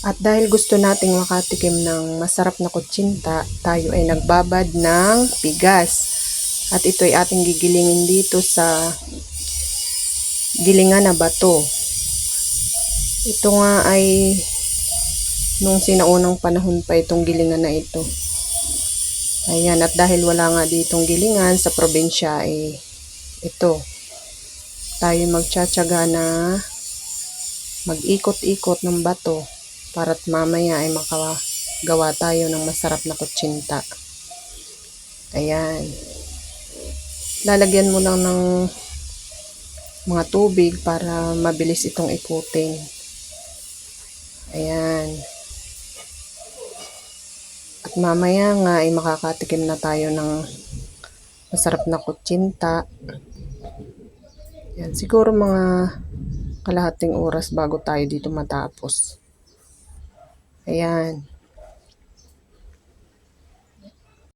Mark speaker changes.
Speaker 1: At dahil gusto nating makatikim ng masarap na kutsinta, tayo ay nagbabad ng bigas. At ito ay ating gigilingin dito sa gilingan na bato. Ito nga ay nung sinaunang panahon pa itong gilingan na ito. Ayan, at dahil wala nga ditong gilingan sa probinsya, ito, tayo magtsatsaga na mag-ikot-ikot ng bato para't mamaya ay makagawa tayo ng masarap na kutsinta. Ayan. Lalagyan mo lang ng mga tubig para mabilis itong ikutin. Ayan. At mamaya nga ay makakatikim na tayo ng masarap na kutsinta. Ayan. Siguro mga kalahating oras bago tayo dito matapos. Ayan.